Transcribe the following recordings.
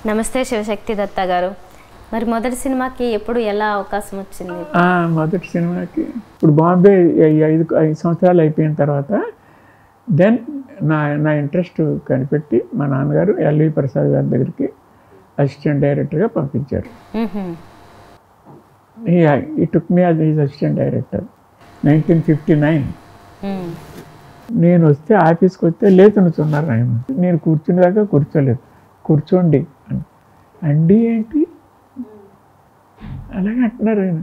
నమస్తే శివశక్తి దత్త గారు. మరి మొదటి సినిమాకి ఎప్పుడు ఎలా అవకాశం వచ్చింది? మొదటి సినిమాకి ఇప్పుడు బాంబే 5 సంవత్సరాలు అయిపోయిన తర్వాత దెన్ నా ఇంట్రెస్ట్ కనిపెట్టి మా నాన్నగారు ఎల్వి ప్రసాద్ గారి దగ్గరికి అసిస్టెంట్ డైరెక్టర్గా పంపించారు. He took me as his assistant director 1959. నేను వస్తే ఆఫీస్కి వస్తే లేచున్నారు ఆయన. నేను కూర్చునేదాకా కూర్చోలేదు. కూర్చోండి అండి ఏంటి అలాగే అంటున్నారు ఆయన.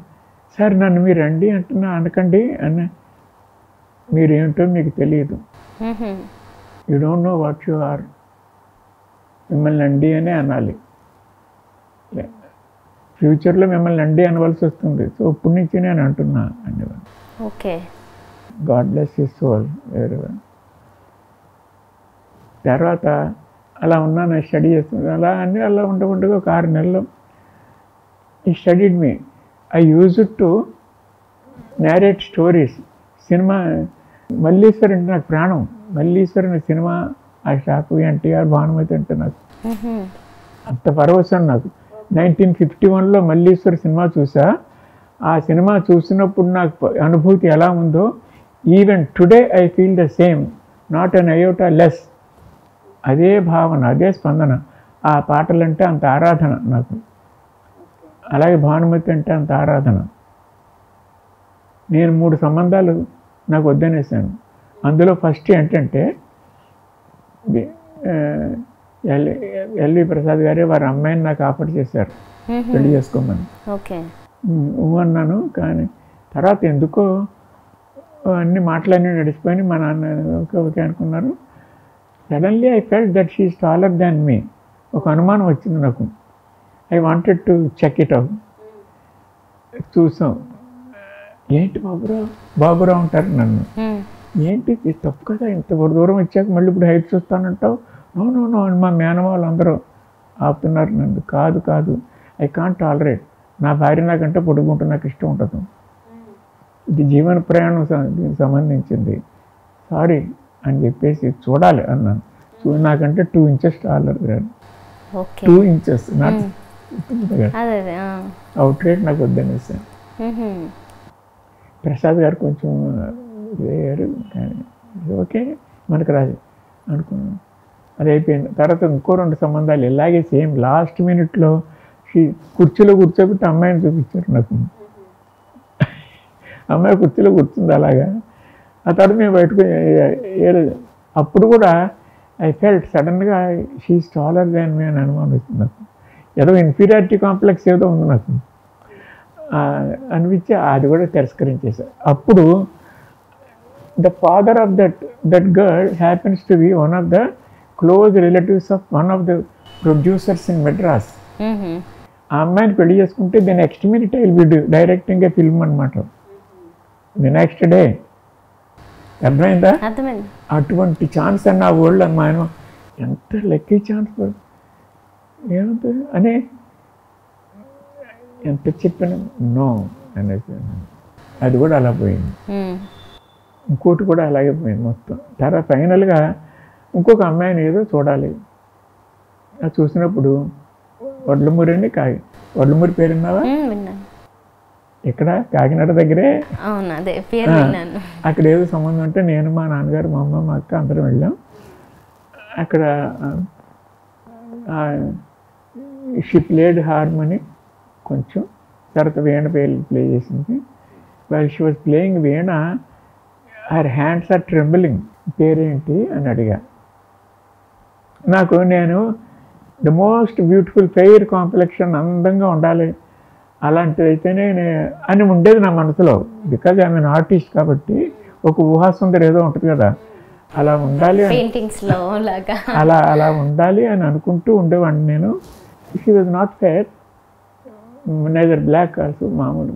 సార్ నన్ను మీరు అండి అంటున్నా అనకండి అన్న. మీరేంటో మీకు తెలియదు, you don't know what you are. మిమ్మల్ని అండి అనే అనాలి. ఫ్యూచర్లో మిమ్మల్ని అండి అనవలసి వస్తుంది. సో ఇప్పటి నుంచి నేను అంటున్నా అనేవాడు. Okay, God bless his soul. తర్వాత అలా ఉన్నాను, స్టడీ చేస్తుంది. అలా ఉండకుండా ఒక 6 నెలలు ఈ studied me. I use to narrate stories. Cinema Malleshwar అంటే నాకు ప్రాణం. మల్లీశ్వర్ అనే సినిమా, ఆ షాపు, ఎన్టీఆర్, భానుమతి అంటే నాకు అంత పరవశం. నాకు 1951లో మల్లీశ్వర్ సినిమా చూసా. ఆ సినిమా చూసినప్పుడు నాకు అనుభూతి ఎలా ఉందో even today I feel the same, not an iota less. అదే భావన, అదే స్పందన. ఆ పాటలంటే అంత ఆరాధన నాకు. అలాగే భానుమతి అంటే అంత ఆరాధన. నేను 3 సంబంధాలు నాకు వద్దనేసాను. అందులో ఫస్ట్ ఏంటంటే ఎల్వి ప్రసాద్ గారే వారి అమ్మాయిని నాకు ఆఫర్ చేశారు పెళ్లి చేసుకోమని. అన్నాను. కానీ తర్వాత ఎందుకో అన్ని మాటలన్నీ నడిచిపోయి మా నాన్న ఓకే అనుకున్నారు. Suddenly I felt that she is taller than me. ఒక అనుమానం వచ్చింది నాకు. I wanted to check it out. చూసాం. ఏంటి బాబురావు అంటారు నన్ను. ఏంటి తప్పు కదా, ఇంత దూరం వచ్చాక మళ్ళీ ఇప్పుడు హైట్ చూస్తానంటావు. నో అని మా మేనమాళ్ళు అందరూ ఆపుతున్నారు నన్ను. కాదు ఐ కాంట్ టాలరేట్. నా భార్య నాకంటే పొడుగుంటే నాకు ఇష్టం ఉండదు. ఇది జీవన ప్రయాణం సంబంధించింది. సారీ అని చెప్పేసి చూడాలి అన్నాను. నాకంటే 2 inches టాలర్ కాదు, 2 inches నాట్ అవుట్ రేట్ నాకు వద్దనేసాను. ప్రసాద్ గారు కొంచెం వేరు, కానీ ఓకే మనకు రాదు అనుకున్నాను. అది అయిపోయింది. తర్వాత ఇంకో 2 సంబంధాలు ఇలాగే సేమ్ లాస్ట్ మినిట్లో కుర్చీలో కూర్చోబెట్టి అమ్మాయిని చూపించారు నాకు. అమ్మాయి కుర్చీలో కూర్చుంది అలాగా. ఆ తర్వాత మేము బయటకు అప్పుడు కూడా ఐ ఫెల్ట్ సడన్గా షీ ఈజ్ టాలర్ దాన్ మీ అని అనుమానం వచ్చింది నాకు. ఏదో ఇన్ఫీరియారిటీ కాంప్లెక్స్ ఏదో ఉంది నాకు అనిపించి అది కూడా తిరస్కరించేశారు. అప్పుడు the father of that girl happens to be one of the close relatives of one of the producers in Madras. ఆ అమ్మాయిని పెళ్లి చేసుకుంటే the next minute I will be directing a film అనమాట. The next day. అర్థమైందా? అటువంటి chance అన్న ఆ world అన్న ఆయన ఎంత లక్కీ ఛాన్స్ ఏమవుతుంది అనే ఎంత చెప్పిన నో అనేసి అది కూడా అలా పోయింది. ఇంకోటి కూడా అలాగే పోయింది మొత్తం. తర్వాత ఫైనల్గా ఇంకొక అమ్మాయిని ఏదో చూడాలి. అది చూసినప్పుడు వడ్లమూరి అండి. వడ్లమూరి పేరు విన్నావా? ఇక్కడ కాకినాడ దగ్గరే. అక్కడ ఏదో సంబంధం అంటే నేను, మా నాన్నగారు, మా అమ్మ, మా అక్క అందరం వెళ్ళాం. అక్కడ షీ ప్లేడ్ హార్మోని కొంచెం. తర్వాత వీణ ప్లే చేసింది. While she was playing veena her hands are trembling. పేరేంటి అని అడిగా. నేను the most beautiful fair complexion, అందంగా ఉండాలి, అలాంటిదైతేనే అని ఉండేది నా మనసులో. బికాజ్ ఐ మీన్ ఆర్టిస్ట్ కాబట్టి ఒక ఊహాసుందర ఏదో ఉంటుంది కదా, అలా ఉండాలి, అలా ఉండాలి అని అనుకుంటూ ఉండేవాడిని నేను. She was not fair, neither black also. మామూలు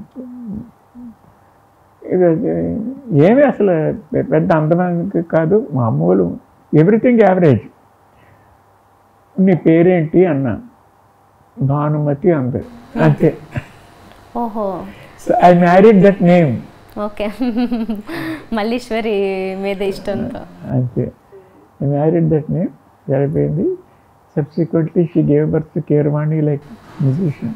ఏమీ అసలు పెద్ద అందమైనది కాదు, మామూలు, ఎవ్రీథింగ్ యావరేజ్. నీ పేరేంటి అన్నా. భానుమతి అంది. అంతే. So I married that name. Okay, Malleswari మీద ఇష్టంతో అంతే. I married that name. సరిపోయింది. Subsequently she gave birth to Keeravani like musician.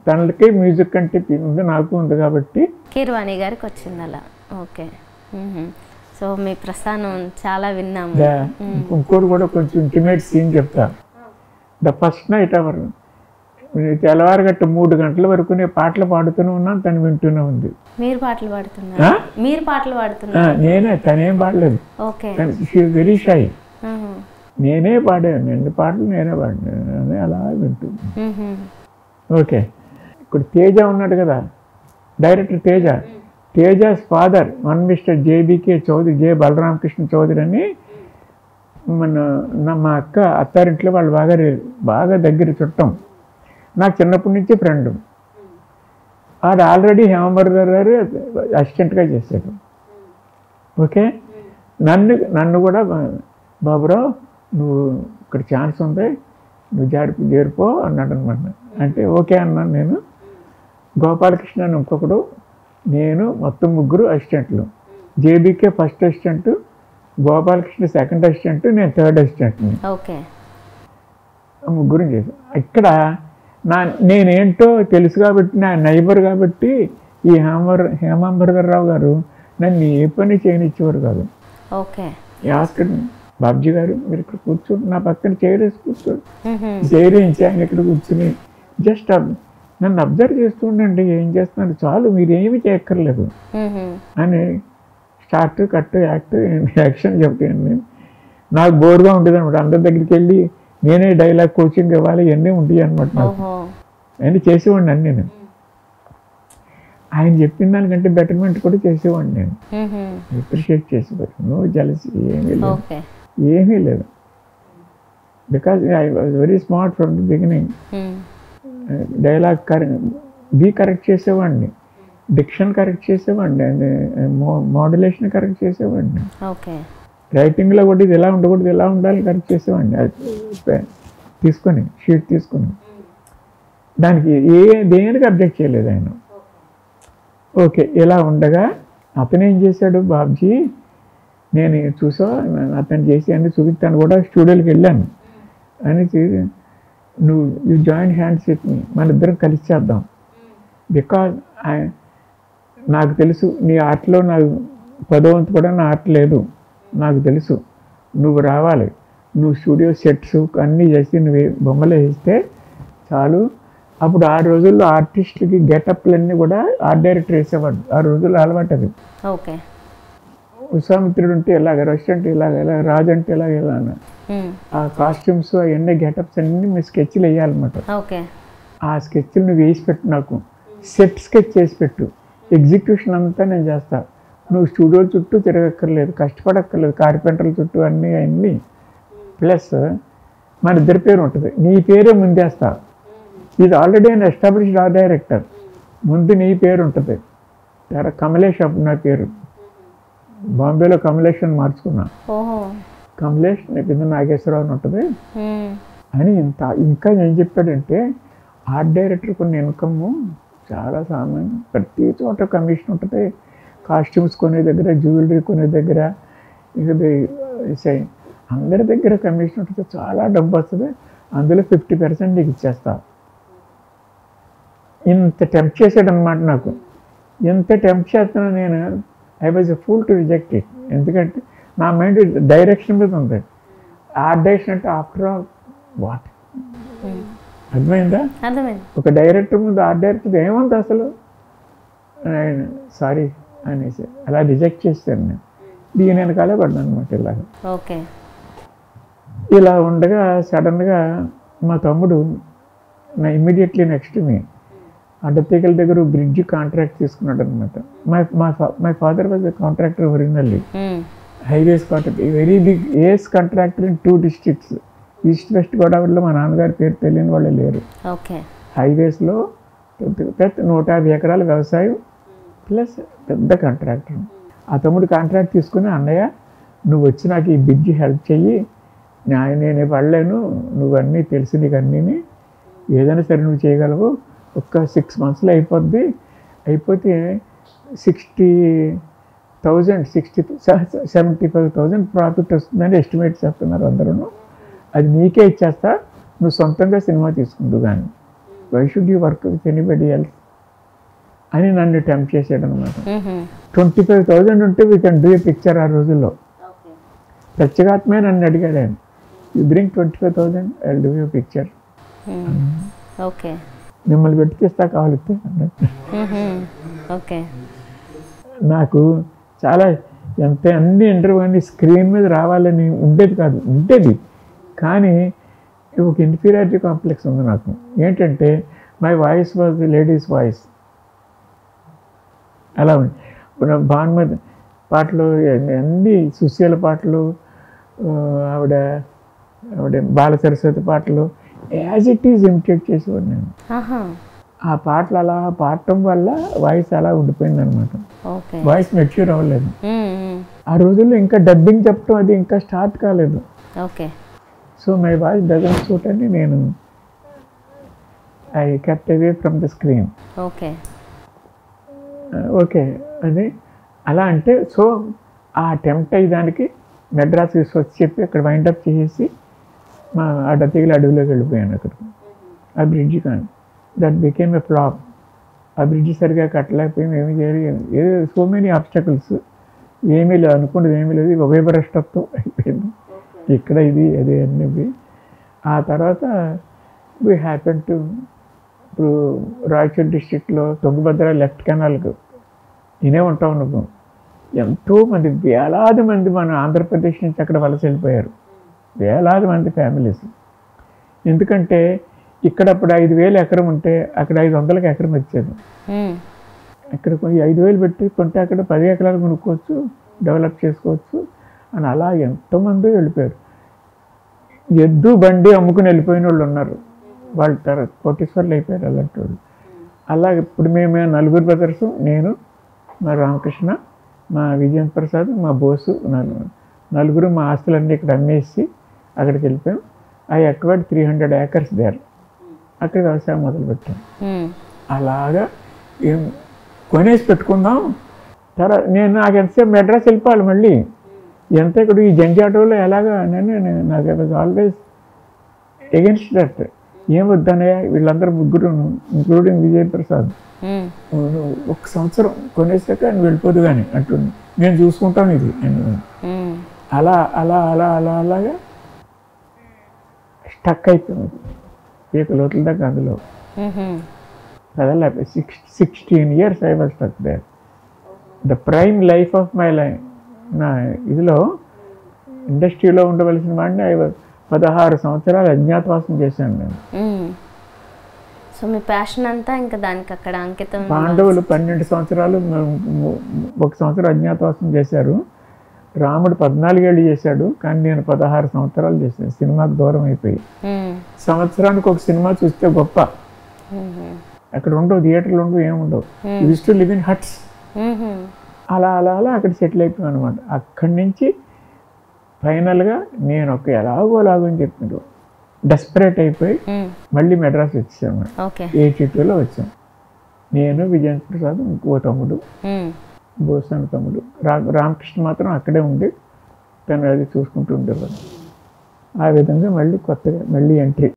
తనకి మ్యూజిక్ అంటే ఉంది, నాకు ఉంది కాబట్టి కీరవాణి గారికి వచ్చింది అలా. ఓకే. సో మీ ప్రస్థానం చాలా విన్నాము. ఇంకోటి కూడా కొంచెం ఇంటిమేట్ సీన్ చెప్తా. ద ఫస్ట్ నైట్ అవర్ తెల్లవారుగట్ట 3 గంటల వరకు నేను పాటలు పాడుతూనే ఉన్నాను, తను వింటూనే ఉంది. మీరు పాటలు పాడుతున్నారు? మీరు పాటలు పాడుతున్నారు? నేనే, తనేం పాడలేదు. ఓకే. She very shy. నేనే పాడాను, 2 పాటలు నేనే పాడాను, అలా వింటుంది. ఓకే. ఇప్పుడు తేజ ఉన్నాడు కదా, director Teja. Teja's father one mister JBK Chowdary, J Balaramakrishna Chowdary అని మా అక్క అత్తారింట్లో వాళ్ళు బాగా దగ్గర చుట్టం. నాకు చిన్నప్పటి నుంచి ఫ్రెండ్. వాడు ఆల్రెడీ హేమబర్ధర్ గారు అసిస్టెంట్గా చేశాడు. ఓకే. నన్ను కూడా బాబురావు నువ్వు ఇక్కడ ఛాన్స్ ఉంది, నువ్వు చేరిపో అన్నాడు అనమాట. అంటే ఓకే అన్నాను నేను. గోపాలకృష్ణ అని ఇంకొకడు, నేను, మొత్తం 3 అసిస్టెంట్లు. JBK first assistant, Gopalakrishna second assistant, నేను థర్డ్ అసిస్టెంట్ని. ఓకే. 3 చేశాను. ఇక్కడ నేనేంటో తెలుసు కాబట్టి, నా నైబర్ కాబట్టి ఈ హేమాంబర్ధర్రావు గారు నన్ను ఏ పని చేయనిచ్చేవారు కాదు. ఓకే. ఆస్కర్ బాబ్జీ గారు మీరు ఇక్కడ కూర్చోండి, నా పక్కన చైర్ వేసి కూర్చోండి, చైర్ వేయించి ఆయన ఇక్కడ కూర్చుని జస్ట్ నన్ను అబ్జర్వ్ చేస్తూ ఉండండి, ఏం చేస్తున్నారు చాలు, మీరు ఏమి చేయక్కర్లేదు అని స్టార్ట్ కట్ యాక్షన్ చెప్తాను. నాకు బోర్గా ఉండేది అనమాట. అందరి దగ్గరికి వెళ్ళి నేనే డైలాగ్ కోచింగ్ ఇవ్వాలి, ఇవన్నీ ఉండేవి అనమాట. నాకు అన్నీ చేసేవాడిని అన్నీ. నేను ఆయన చెప్పిన దానికంటే బెటర్మెంట్ కూడా చేసేవాడిని. నేను అప్రిషియేట్ చేసేవాడు. నో జెలసీ, ఏమీ లేదు. Because I was very smart from the beginning. Dialogue correct చేసేవాడిని, డిక్షన్ కరెక్ట్ చేసేవాడిని, మోడ్యులేషన్ కరెక్ట్ చేసేవాడిని. రైటింగ్లో కూడా ఇది ఎలా ఉండకూడదు, ఎలా ఉండాలి కరెక్ట్ చేసేవాడిని. తీసుకొని షీట్ తీసుకొని దానికి దేనికి అబ్జెక్ట్ చేయలేదు ఆయన. ఓకే. ఇలా ఉండగా అతను ఏం చేశాడు, బాబ్జీ నేను చూసా అతను చేసి అన్ని చూపిస్తాను కూడా, స్టూడియోకి వెళ్ళాను అని నువ్వు you join hands with me, మన ఇద్దరం కలిసి చేద్దాం. బికాజ్ నాకు తెలుసు నీ ఆర్ట్లో నాకు 10వ వంతు కూడా నా ఆర్ట్ లేదు, నాకు తెలుసు. నువ్వు రావాలి, నువ్వు స్టూడియో సెట్స్ అన్నీ చేసి నువ్వు బొమ్మలు వేస్తే చాలు. అప్పుడు ఆ రోజుల్లో ఆర్టిస్టులకి గెటప్లన్నీ కూడా ఆర్ట్ డైరెక్టర్ వేసేవాడు. ఆ రోజుల్లో అలవాటు అది. ఓకే. విశ్వామిత్రుడు ఉంటే ఇలాగ, రెస్టారెంట్ ఇలాగ, రాజు అంటే ఇలాగ, ఇలా ఆ కాస్ట్యూమ్స్ అవన్నీ గెటప్స్ అన్నీ మీ స్కెచ్లు వేయాలన్నమాట. ఆ స్కెచ్లు నువ్వు వేసి పెట్టు, నాకు సెట్ స్కెచ్ చేసి పెట్టు, ఎగ్జిక్యూషన్ అంతా నేను చేస్తా. నువ్వు స్టూడియో చుట్టూ తిరగక్కర్లేదు, కష్టపడక్కర్లేదు, కార్పెంటర్ల చుట్టూ అన్నీ. ప్లస్ మన ఇద్దరి పేరు ఉంటుంది, నీ పేరే ముందేస్తా. ఇది ఆల్రెడీ ఆయన ఎస్టాబ్లిష్డ్ ఆర్ట్ డైరెక్టర్, ముందు నీ పేరు ఉంటుంది. కమలేష్ అప్పుడు నా పేరు, బాంబేలో కమలేష్ అని మార్చుకున్నా. కమలేష్ కింద నాగేశ్వరరావు అని ఉంటుంది అని. ఇంకా ఏం చెప్పాడంటే ఆర్ట్ డైరెక్టర్ కొన్ని ఇన్కమ్ చాలా సామాన్యం, ప్రతి చోట కమిషన్ ఉంటుంది. కాస్ట్యూమ్స్ కొనే దగ్గర, జ్యువెలరీ కొనే దగ్గర, ఇక అందరి దగ్గర కమిషన్ ఉంటుంది, చాలా డబ్బు వస్తుంది. అందులో 50% నీకు ఇచ్చేస్తా. ఇంత టెంప్ట్ చేశాడు అనమాట నాకు. ఎంత టెంప్ట్ చేస్తున్నా నేను, I was a fool to reject it. ఎందుకంటే నా మైండ్ డైరెక్షన్ మీద ఉంది. ఆర్ట్ డైరెక్షన్ అంటే ఆఫ్టర్ ఆల్ వాట్, అర్థమైందా? ఒక డైరెక్టర్ ముందు ఆర్ట్ డైరెక్టర్ ఏముంది అసలు, సారీ అనేసి అలా రిజెక్ట్ చేస్తాను నేను. దీని వెనకాలే పడ్డాను అనమాట. ఇలాగ ఇలా ఉండగా సడన్గా మా తమ్ముడు ఇమ్మీడియట్లీ నెక్స్ట్ మీ అడ్డతీగల దగ్గర బ్రిడ్జ్ కాంట్రాక్ట్ తీసుకున్నాడు అనమాట. My father was a contractor originally, highways contract, very big ace contractor in 2 districts. East west గోదావరిలో మా నాన్నగారి పేరు తెలియని వాళ్ళే లేరు. హైవేస్లో పెద్ద 150 ఎకరాల వ్యవసాయం ప్లస్ పెద్ద కాంట్రాక్టర్. ఆ తమ్ముడు కాంట్రాక్ట్ తీసుకుని, అన్నయ్య నువ్వు వచ్చి నాకు ఈ బ్రిడ్జ్ హెల్ప్ చెయ్యి, నేనే పడలేను, నువ్వు అన్నీ తెలిసి నీకు అన్నీ ఏదైనా సరే నువ్వు చేయగలవు, ఒక్క 6 monthsలో అయిపోతే 75,000 ప్రాఫిట్ వస్తుందని ఎస్టిమేట్ చేస్తున్నారు అందరూ. అది నీకే ఇచ్చేస్తా, నువ్వు సొంతంగా సినిమా తీసుకుంటూ కానీ why should you work with anybody else అని నన్ను టెంప్ట్ చేసాడు అనమాట. 25,000 ఉంటే we can do a picture ఆ రోజుల్లో. ప్రత్యేగాత్మే నన్ను అడిగాడు ఆయన, you bring 25,000 I will do a picture. Okay, మిమ్మల్ని పెట్టి తీస్తా కావాలిస్తే అన్నట్టు. ఓకే, నాకు చాలా ఎంత అన్ని ఇంటర్వ్యూ అన్ని స్క్రీన్ మీద రావాలని ఉండేది కాదు, ఉండేది కానీ ఒక ఇన్ఫీరియారిటీ కాంప్లెక్స్ ఉంది నాకు. ఏంటంటే my voice was ladies voice. అలా ఉంది. ఇప్పుడు భానుమతి పాటలు అన్ని సుశీల పాటలు, ఆవిడ బాల సరస్వతి పాటలు యాజ్ ఇట్ ఈజ్ ఇమిటేట్ చేసేవాడు నేను. ఆ పాటలు అలా పాడటం వల్ల వాయిస్ అలా ఉండిపోయింది అనమాట. వాయిస్ మెచ్యూర్ అవ్వలేదు. ఆ రోజుల్లో ఇంకా డబ్బింగ్ చెప్పడం అది ఇంకా స్టార్ట్ కాలేదు. So my voice doesn't suit అని నేను I kept away from the screen. Okay అది అలా అంటే సో ఆ అటెంప్ట్ అయ్యేదానికి మెడ్రాస్ వచ్చి చెప్పి అక్కడ వైండప్ చేసేసి మా అడ్డతీగల అడవిలోకి వెళ్ళిపోయాను. అక్కడికి ఆ బ్రిడ్జి కానీ దట్ బికేమ్ ఎ ఫ్లాప్. ఆ బ్రిడ్జి సరిగా కట్టలేకపోయాం, ఏమి జరిగింది, ఏదో సో మెనీ ఆబ్స్టకల్స్, ఏమీ లేదు, అనుకున్నది ఏమీ లేదు, ఉభయభ్రష్టత్వం అయిపోయింది ఇక్కడ ఇది అదే అన్నది. ఆ తర్వాత వీ హ్యాపెన్ టు ఇప్పుడు రాయచూర్ డిస్ట్రిక్ట్లో తుంగభద్ర లెఫ్ట్ కెనాల్కు నేనే ఉంటాం నువ్వు, ఎంతోమంది వేలాది మంది మన ఆంధ్రప్రదేశ్ నుంచి అక్కడ వలస వెళ్ళిపోయారు, వేలాది మంది ఫ్యామిలీస్. ఎందుకంటే ఇక్కడ అప్పుడు 5,000 ఎకరం ఉంటే అక్కడ 500కి ఎకరం వచ్చేది. ఇక్కడ 5,000 పెట్టి కొంటే అక్కడ 10 ఎకరాలు కొనుక్కోవచ్చు, డెవలప్ చేసుకోవచ్చు అని అలా ఎంతోమంది వెళ్ళిపోయారు. ఎద్దు బండి అమ్ముకుని వెళ్ళిపోయిన వాళ్ళు ఉన్నారు, వాళ్ళ తర్వాత కోటీశ్వర్లు అయిపోయారు అలాంటి వాళ్ళు. అలాగే ఇప్పుడు మేము 4 బ్రదర్స్, నేను, మా రామకృష్ణ, మా విజయేంద్ర ప్రసాద్, మా బోసు, నలుగురు మా ఆస్తులన్నీ ఇక్కడ అమ్మేసి అక్కడికి వెళ్ళిపోయాం. I acquired 300 acres there. అక్కడ వ్యవసాయం మొదలుపెట్టాం. అలాగా ఏం కొనేసి పెట్టుకుందాం. తర్వాత నాకు ఎంతసేపు మెడ్రాస్ వెళ్ళిపోవాలి మళ్ళీ, ఎంత ఇక్కడ ఈ జంజాటోలో ఎలాగా నాకు వాజ్ ఆల్వేస్ ఎగెన్స్ట్ దట్. ఏం వద్దనయ్యా వీళ్ళందరూ ముగ్గురు ఇంక్లూడింగ్ విజయ్ ప్రసాద్, 1 సంవత్సరం కొనేసాక నేను వెళ్ళిపోదు కానీ అంటుంది, నేను చూసుకుంటాను ఇది. అలా అలా అలా అలా అలాగా స్టక్ అయిపోయింది ఏక లోతుల దాకా అందులో. కదలా 16 years I was stuck there. The prime life of my life. నా ఇదిలో ఇండస్ట్రీలో ఉండవలసిన వాడిని 16 సంవత్సరాలు అజ్ఞాతవాసం చేశాను నేను. సో మీ ప్యాషన్ అంతా ఇంకా దానికి అక్కడ అంకితం. పాండవులు 12 సంవత్సరాలు 1 సంవత్సరం అజ్ఞాతవాసం చేశారు. రాముడు 14 ఏళ్ళు చేశాడు, కానీ నేను 16 సంవత్సరాలు చేశాను సినిమాకు దూరం అయిపోయి. సంవత్సరానికి ఒక సినిమా చూస్తే గొప్ప. అక్కడ ఉండవు థియేటర్లు, ఉండవు, ఏముండవు. Used to live in huts. అలా అలా అలా అక్కడ సెటిల్ అయిపోయాను అనమాట. అక్కడి నుంచి ఫైనల్గా నేను ఒక ఎలాగో అని చెప్పినారు, డెస్పరేట్ అయిపోయి మళ్ళీ మెడ్రాస్ వచ్చాను. 82లో వచ్చాం. నేను, విజయేంద్ర ప్రసాద్, ఇంకో తమ్ముడు, బోసాని తమ్ముడు, రామకృష్ణ మాత్రం అక్కడే ఉండి తను అది చూసుకుంటూ ఉండేవాడు. ఆ విధంగా మళ్ళీ కొత్తగా మళ్ళీ ఎంట్రీ.